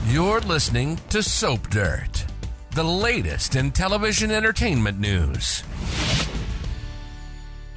You're listening to Soap Dirt, the latest in television entertainment news.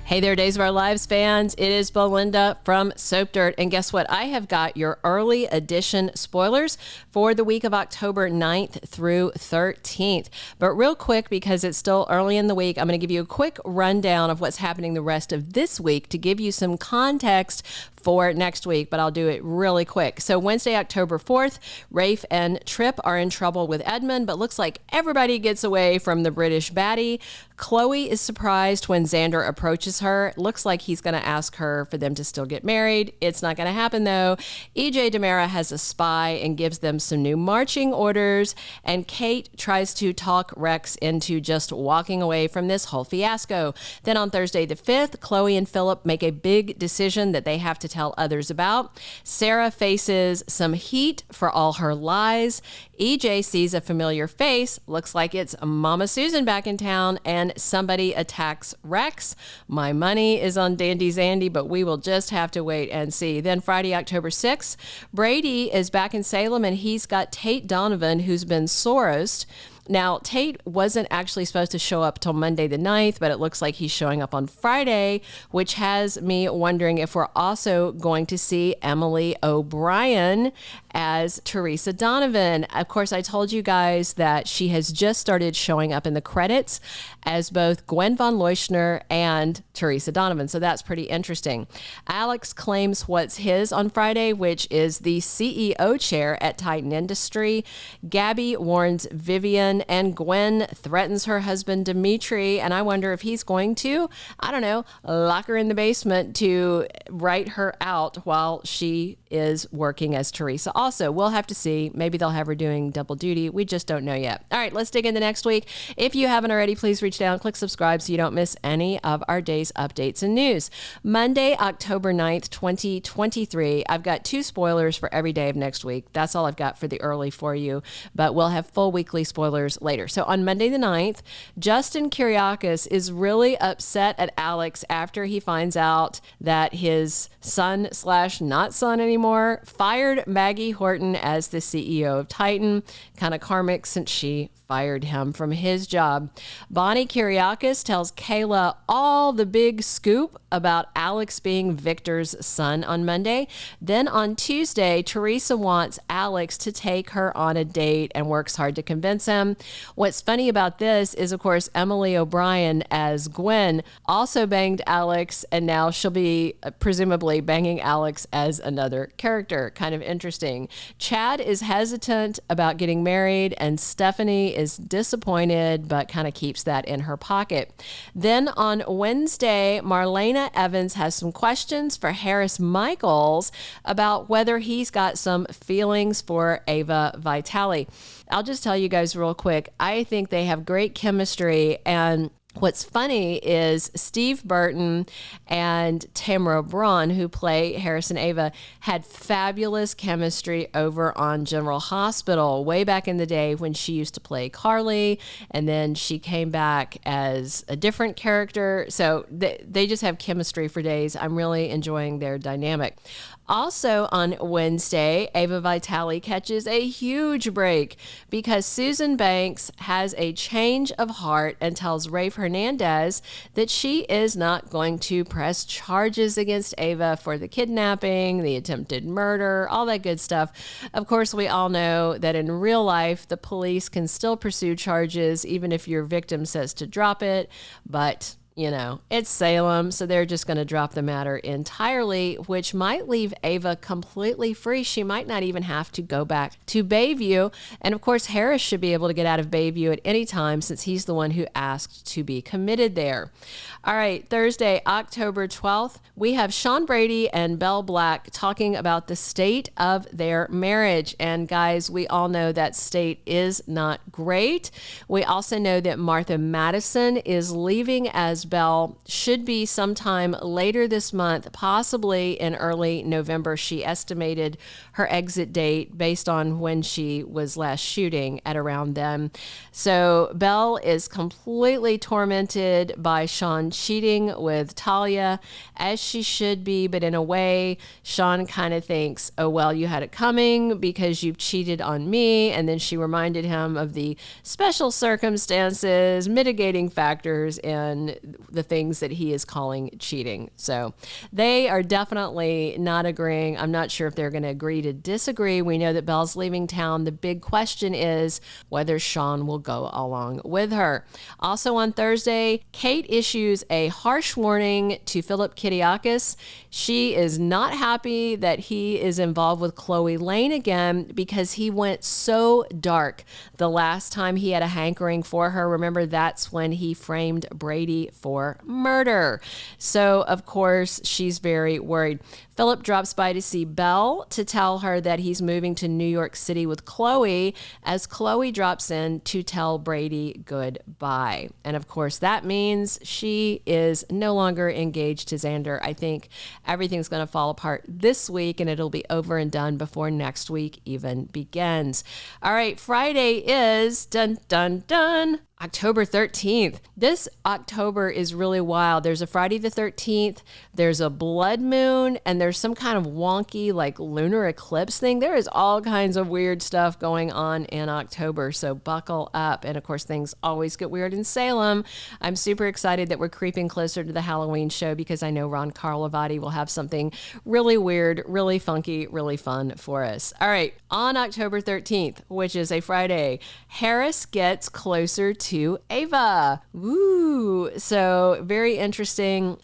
Hey there, Days of Our Lives fans. It is Belinda from Soap Dirt. And guess what? I have got your early edition spoilers for the week of October 9th through 13th. But real quick, because it's still early in the week, I'm going to give you a quick rundown of what's happening the rest of this week to give you some context for next week, but I'll do it really quick. So Wednesday, October 4th, Rafe and Tripp are in trouble with Edmund, but looks like everybody gets away from the British baddie. Chloe is surprised when Xander approaches her. Looks like he's going to ask her for them to still get married. It's not going to happen though. EJ Tamara has a spy and gives them some new marching orders, and Kate tries to talk Rex into just walking away from this whole fiasco. Then on Thursday the 5th, Chloe and Phillip make a big decision that they have to tell others about. Sarah faces some heat for all her lies. EJ sees a familiar face. Looks like it's Mama Susan back in town, and somebody attacks Rex. My money is on Dandy Zandy, but we will just have to wait and see. Then Friday, October 6th, Brady is back in Salem, and he's got Tate Donovan, who's been Sorosed. Now, Tate wasn't actually supposed to show up till Monday the 9th, but it looks like he's showing up on Friday, which has me wondering if we're also going to see Emily O'Brien as Theresa Donovan. Of course, I told you guys that she has just started showing up in the credits as both Gwen von Leuschner and Theresa Donovan, so that's pretty interesting. Alex claims what's his on Friday, which is the CEO chair at Titan Industry. Gabby warns Vivian, and Gwen threatens her husband Dimitri, and I wonder if he's going to, I don't know, lock her in the basement to write her out while she is working as Theresa. Also, we'll have to see. Maybe they'll have her doing double duty. We just don't know yet. All right, let's dig into next week. If you haven't already, please reach down, click subscribe so you don't miss any of our day's updates and news. Monday, October 9th, 2023. I've got 2 spoilers for every day of next week. That's all I've got for the early for you, but we'll have full weekly spoilers later. So on Monday the 9th, Justin Kiriakis is really upset at Alex after he finds out that his son/not son anymore fired Maggie Horton as the CEO of Titan. Kind of karmic since she fired him from his job. Bonnie Kiriakis tells Kayla all the big scoop about Alex being Victor's son on Monday. Then on Tuesday, Theresa wants Alex to take her on a date and works hard to convince him. What's funny about this is, of course, Emily O'Brien as Gwen also banged Alex, and now she'll be presumably banging Alex as another character. Kind of interesting. Chad is hesitant about getting married, and Stephanie is disappointed but kind of keeps that in her pocket. Then on Wednesday, Marlena Evans has some questions for Harris Michaels about whether he's got some feelings for Ava Vitali. I'll just tell you guys real quick, I think they have great chemistry, and what's funny is Steve Burton and Tamara Braun, who play Harris and Ava, had fabulous chemistry over on General Hospital way back in the day when she used to play Carly, and then she came back as a different character. So they just have chemistry for days. I'm really enjoying their dynamic. Also on Wednesday, Ava Vitali catches a huge break because Susan Banks has a change of heart and tells Rafe Hernandez that she is not going to press charges against Ava for the kidnapping, the attempted murder, all that good stuff. Of course, we all know that in real life, the police can still pursue charges even if your victim says to drop it, but you know, it's Salem, so they're just going to drop the matter entirely, which might leave Ava completely free. She might not even have to go back to Bayview. And of course, Harris should be able to get out of Bayview at any time since he's the one who asked to be committed there. All right, Thursday, October 12th, we have Shawn Brady and Belle Black talking about the state of their marriage. And guys, we all know that state is not great. We also know that Martha Madison is leaving as Belle should be sometime later this month, possibly in early November. She estimated her exit date based on when she was last shooting at around then. So Belle is completely tormented by Shawn cheating with Talia, as she should be, but in a way, Shawn kind of thinks, oh, well, you had it coming because you've cheated on me. And then she reminded him of the special circumstances, mitigating factors, and the things that he is calling cheating. So they are definitely not agreeing. I'm not sure if they're going to agree to disagree. We know that Belle's leaving town. The big question is whether Shawn will go along with her. Also on Thursday, Kate issues a harsh warning to Phillip Kiriakis. She is not happy that he is involved with Chloe Lane again because he went so dark the last time he had a hankering for her. Remember, that's when he framed Brady for murder. So, of course, she's very worried. Phillip drops by to see Belle to tell her that he's moving to New York City with Chloe, as Chloe drops in to tell Brady goodbye. And of course, that means she is no longer engaged to Xander. I think everything's going to fall apart this week, and it'll be over and done before next week even begins. All right, Friday is October 13th. This October is really wild. There's a Friday the 13th, there's a blood moon, and there's some kind of wonky like lunar eclipse thing. There is all kinds of weird stuff going on in October, so buckle up. And of course, things always get weird in Salem. I'm super excited that we're creeping closer to the Halloween show because I know Ron Carlivati will have something really weird, really funky, really fun for us. All right, on October 13th, which is a Friday, Harris gets closer to Ava. Woo! So very interesting.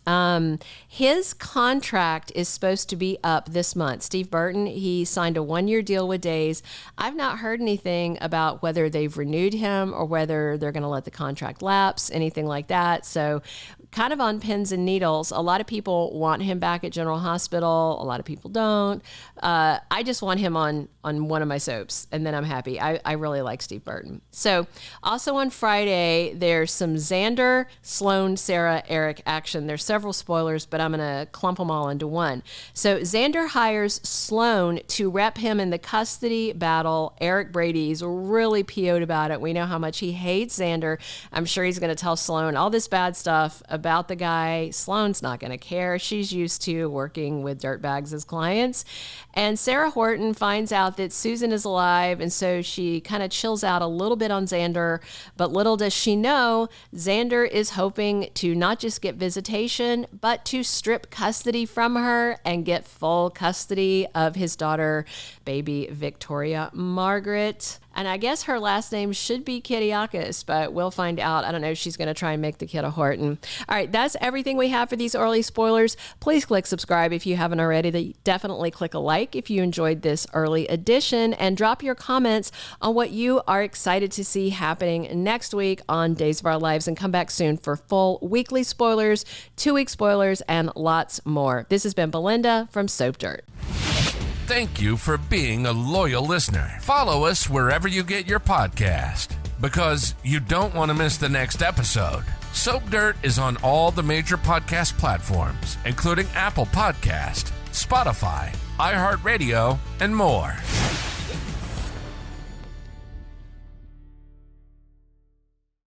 His contract is supposed to be up this month. Steve Burton, he signed a 1-year deal with Days. I've not heard anything about whether they've renewed him or whether they're going to let the contract lapse, anything like that. So kind of on pins and needles. A lot of people want him back at General Hospital. A lot of people don't. I just want him on one of my soaps, and then I'm happy. I really like Steve Burton. So also on Friday, there's some Xander, Sloane, Sarah, Eric action. There's several spoilers, but I'm going to clump them all into one. So Xander hires Sloane to rep him in the custody battle. Eric Brady's really PO'd about it. We know how much he hates Xander. I'm sure he's going to tell Sloane all this bad stuff about the guy. Sloane's not going to care. She's used to working with dirtbags as clients. And Sarah Horton finds out that Susan is alive, and so she kind of chills out a little bit on Xander, but little does she know, Xander is hoping to not just get visitation, but to strip custody from her and get full custody of his daughter, baby Victoria Margaret. And I guess her last name should be Kiriakis, but we'll find out. I don't know if she's going to try and make the kid a Horton. All right, that's everything we have for these early spoilers. Please click subscribe if you haven't already. Definitely click a like if you enjoyed this early edition, and drop your comments on what you are excited to see happening next week on Days of Our Lives, and come back soon for full weekly spoilers, 2-week spoilers, and lots more. This has been Belinda from Soap Dirt. Thank you for being a loyal listener. Follow us wherever you get your podcast, because you don't want to miss the next episode. Soap Dirt is on all the major podcast platforms, including Apple Podcast, Spotify, iHeartRadio, and more.